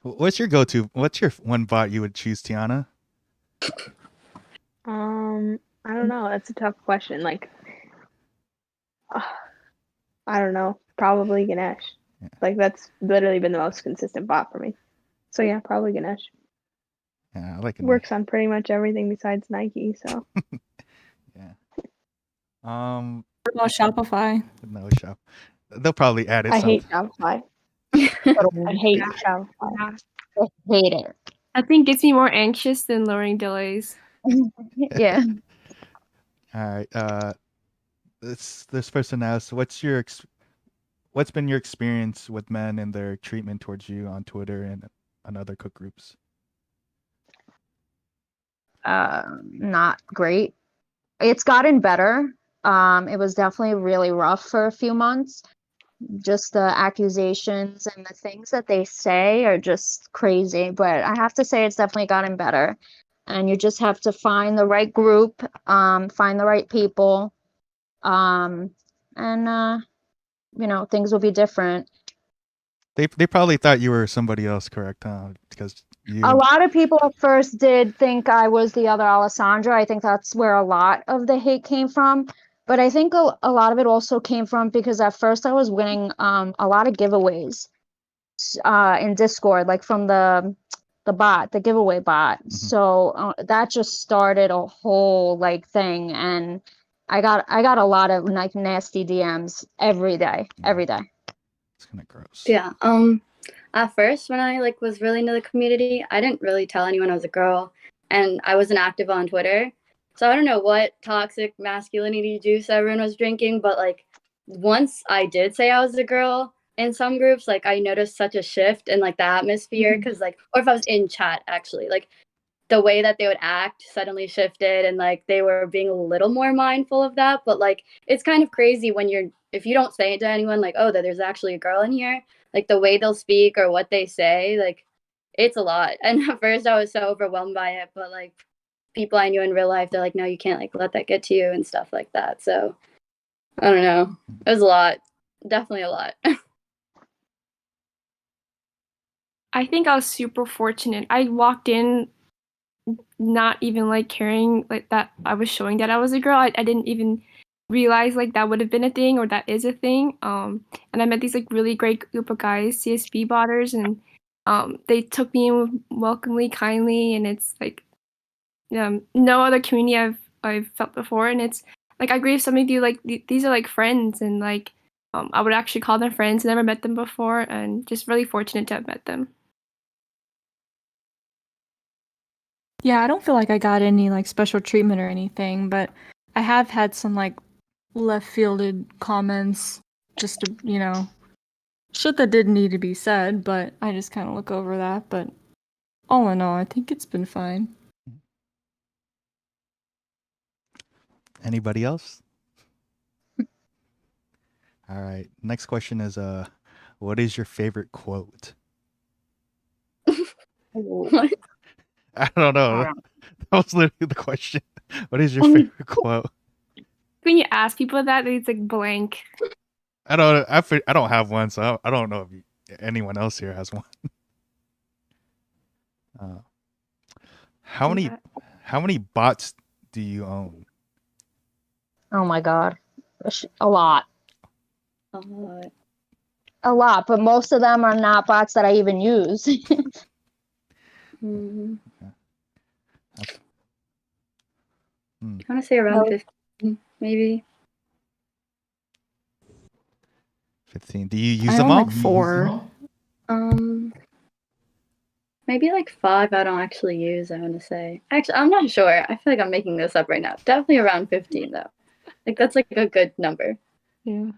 What's your go-to? What's your one bot you would choose, Tiana? I don't know. That's a tough question. Like, I don't know. Probably Ganesh. Yeah. Like that's literally been the most consistent bot for me. So yeah, probably Ganesh. Yeah, I like it. Works on pretty much everything besides Nike. So Yeah. Um, What about Shopify? no shop. They'll probably add it. I hate Some. Shopify. I hate Shopify. Yeah. I hate it. That thing gets me more anxious than lowering delays. Yeah. All right. This person asks, what's been your experience with men and their treatment towards you on Twitter and on other cook groups? Not great. It's gotten better. It was definitely really rough for a few months. Just the accusations and the things that they say are just crazy. But I have to say it's definitely gotten better. And you just have to find the right group, find the right people, and things will be different. They probably thought you were somebody else, correct? Because you. A lot of people at first did think I was the other Alessandra. I think that's where a lot of the hate came from. But I think a lot of it also came from because at first I was winning a lot of giveaways in Discord, like from the bot, the giveaway bot. Mhm. So that just started a whole like thing, and I got a lot of like nasty DMs every day. It's kind of gross. yeah. At first, when I was really into the community, I didn't really tell anyone I was a girl, and I wasn't active on Twitter. So I don't know what toxic masculinity juice everyone was drinking, but once I did say I was a girl in some groups, I noticed such a shift in the atmosphere because or if I was in chat actually, the way that they would act suddenly shifted and they were being a little more mindful of that. But it's kind of crazy when if you don't say it to anyone oh, that there's actually a girl in here, the way they'll speak or what they say, it's a lot. And at first I was so overwhelmed by it, but people I knew in real life, they're no, you can't let that get to you and stuff like that. So I don't know, it was a lot, definitely a lot. I think I was super fortunate. I walked in not even caring that I was showing that I was a girl. I didn't even realize that would have been a thing or that is a thing. And I met these really great group of guys, CSB botters, and they took me in welcomely, kindly, and it's no other community I've felt before. And it's I agree with some of you, these are friends, and I would actually call them friends. Never met them before, and just really fortunate to have met them. Yeah, I don't feel like I got any special treatment or anything, but I have had some left fielded comments just to, shit that didn't need to be said, but I just kind of look over that. But all in all, I think it's been fine. Anybody else? All right. Next question is what is your favorite quote? What? I don't know. That was literally the question. What is your favorite quote? When you ask people that, it's blank. I don't have one, so I don't know if anyone else here has one. How many bots do you own? Oh my God, a lot. A lot, but most of them are not bots that I even use. Mm-hmm. Okay. I want to say around 15, maybe. 15. Do you use I them own all? 4. Maybe 5 I don't actually use, I want to say. Actually, I'm not sure. I feel like I'm making this up right now. Definitely around 15, though. That's a good number. Yeah.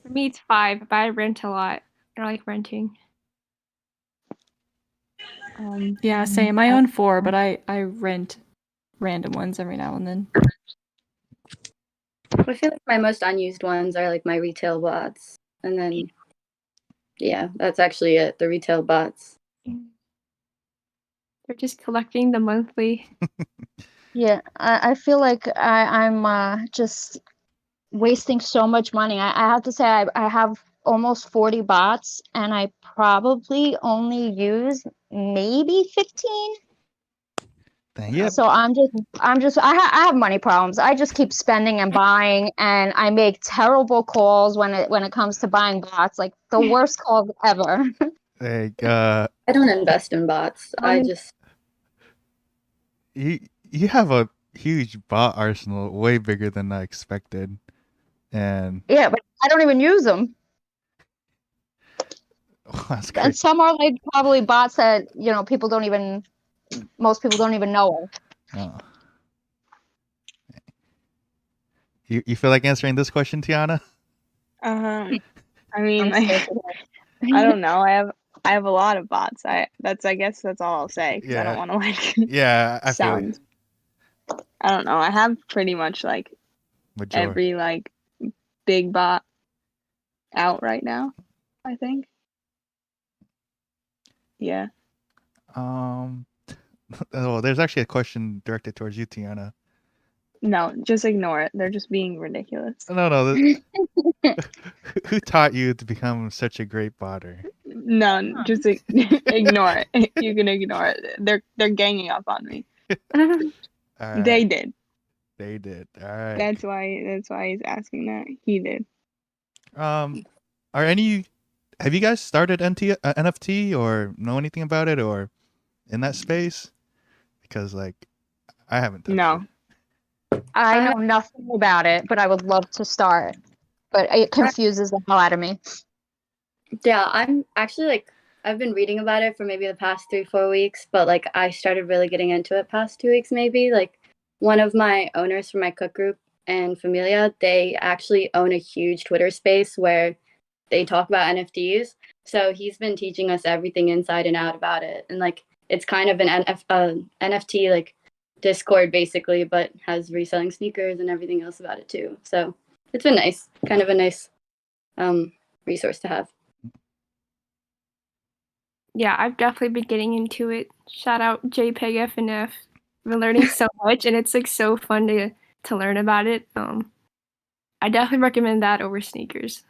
For me, it's 5, but I rent a lot. I like renting. Yeah, same. I own 4, but I rent random ones every now and then. I feel like my most unused ones are like my retail bots. And then, yeah, that's actually it. The retail bots. They're just collecting the monthly. Yeah, I feel like I'm just wasting so much money. I have to say I have almost 40 bots and I probably only use maybe 15. Then yep. So I have money problems. I just keep spending and buying, and I make terrible calls when it comes to buying bots, like the worst calls ever. Like I don't invest in bots. I just you have a huge bot arsenal, way bigger than I expected. And Yeah, but I don't even use them. that's And great. some are like probably bots that most people don't even know of. Oh. You feel like answering this question, Tiana? I mean, I'm like, scared to death. I don't know. I have a lot of bots. I guess that's all I'll say because I don't Yeah. want to like Yeah, I feel sound. I don't know. I have pretty much like majority. every like big bot out right now, I think. Yeah. Oh, there's actually a question directed towards you, Tiana. No, just ignore it. They're just being ridiculous. No. Who taught you to become such a great botter? No, just ignore it. You can ignore it. They're ganging up on me. All right. They did. They did. All right. That's why he's asking that. He did. Are have you guys started NFT or know anything about it or in that space? Because like I haven't touched No. it. I know nothing about it, but I would love to start. But it confuses the hell out of me. Yeah, I'm actually like I've been reading about it for maybe the past 3-4 weeks, but like I started really getting into it past 2 weeks maybe. Like one of my owners from my cook group and Familia, they actually own a huge Twitter space where they talk about NFTs. So he's been teaching us everything inside and out about it, and like it's kind of an NFT like Discord basically, but has reselling sneakers and everything else about it too. So it's been nice, kind of a nice resource to have. Yeah, I've definitely been getting into it. Shout out JPEG FNF. I've been learning so much, and it's like so fun to learn about it. I definitely recommend that over sneakers.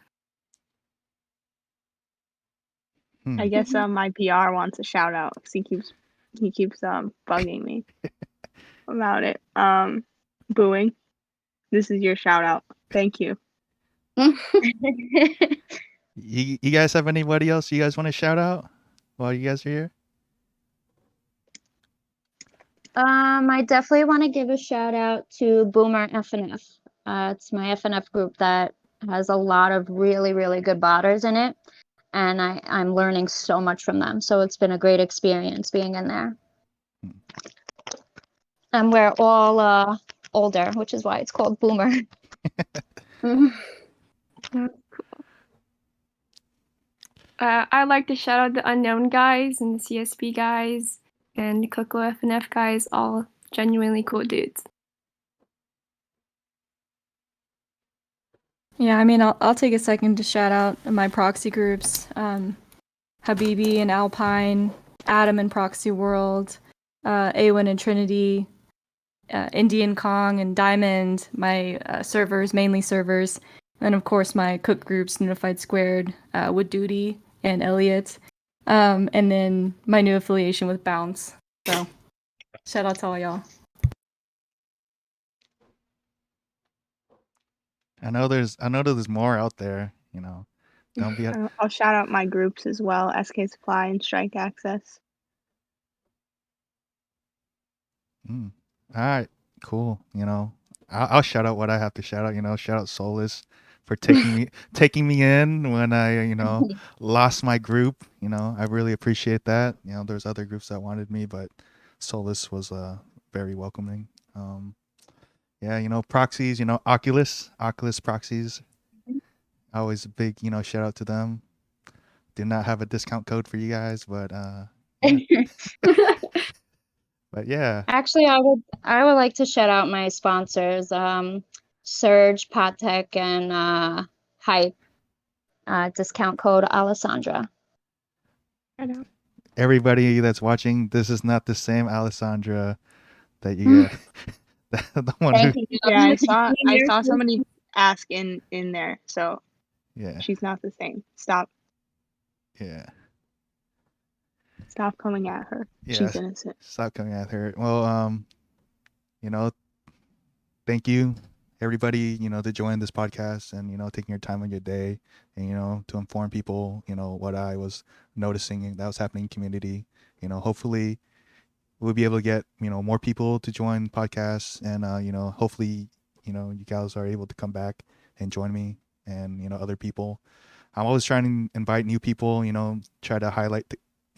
I guess my PR wants a shout out because he keeps bugging me about it. Booing. This is your shout out. Thank you. You guys have anybody else you guys want to shout out while you guys are here? I definitely want to give a shout out to Boomer FNF. It's my FNF group that has a lot of really, really good botters in it. And I'm learning so much from them. So it's been a great experience being in there. And we're all older, which is why it's called Boomer. I'd like to shout out the Unknown guys and the CSP guys and the Coco FNF guys, all genuinely cool dudes. Yeah, I mean, I'll take a second to shout out my proxy groups, Habibi and Alpine, Adam and Proxy World, Awen and Trinity, Indian Kong and Diamond, my servers, mainly servers, and of course my cook groups, Unified Squared, Wood Duty, and Elliot, and then my new affiliation with Bounce. So, shout out to all y'all. I know there's more out there, you know. Don't be I'll shout out my groups as well, SK Supply and Strike Access. All right, cool. You know, I'll shout out what I have to shout out. You know, shout out Solus for taking me in when I lost my group. You know, I really appreciate that. You know, there's other groups that wanted me, but Solus was very welcoming. Yeah, you know, proxies. You know, Oculus proxies. Always a big shout out to them. Do not have a discount code for you guys, but But yeah, Actually, I would like to shout out my sponsors, Surge, Pottech, and Hype. Discount code Alessandra. I know. everybody that's watching, this is not the same Alessandra that you the one who, Thank you. Yeah, I saw Yes. somebody ask in there, so yeah, she's not the same. Stop yeah, coming at her. yeah. She's innocent. Stop coming at her. Well, you know, thank you everybody, to join this podcast and, taking your time on your day and, to inform people, what I was noticing that was happening in the community. Hopefully we'll be able to get, more people to join podcasts and, hopefully, you guys are able to come back and join me and, other people. I'm always trying to invite new people, try to highlight,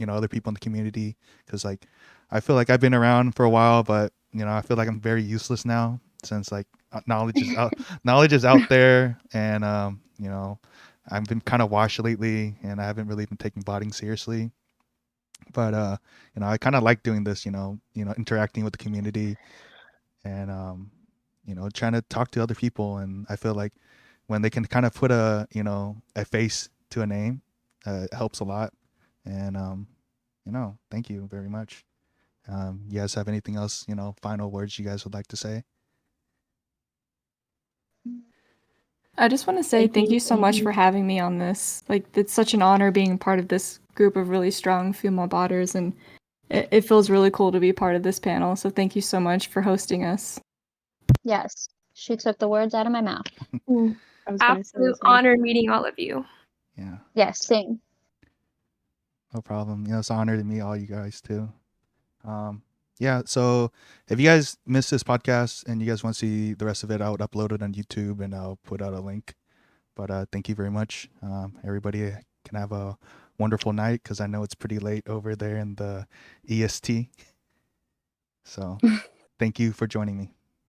other people in the community. Cause like, I feel like I've been around for a while, but I feel like I'm very useless now since like knowledge is out there. And, I've been kind of washed lately and I haven't really been taking botting seriously, but, I kind of like doing this, interacting with the community and, trying to talk to other people. And I feel like when they can kind of put a face to a name, it helps a lot. And, thank you very much. You guys have anything else, final words you guys would like to say? I just want to say thank you so much for having me on this. Like, it's such an honor being part of this group of really strong female botters, and it feels really cool to be part of this panel. So thank you so much for hosting us. Yes, she took the words out of my mouth. I was gonna say the Absolute same. honor meeting all of you. Yeah, Yes, same. no problem. It's an honor to meet all you guys too. Yeah, so if you guys missed this podcast and you guys want to see the rest of it, I would upload it on YouTube and I'll put out a link. But thank you very much. Everybody can have a wonderful night because I know it's pretty late over there in the EST. So thank you for joining me.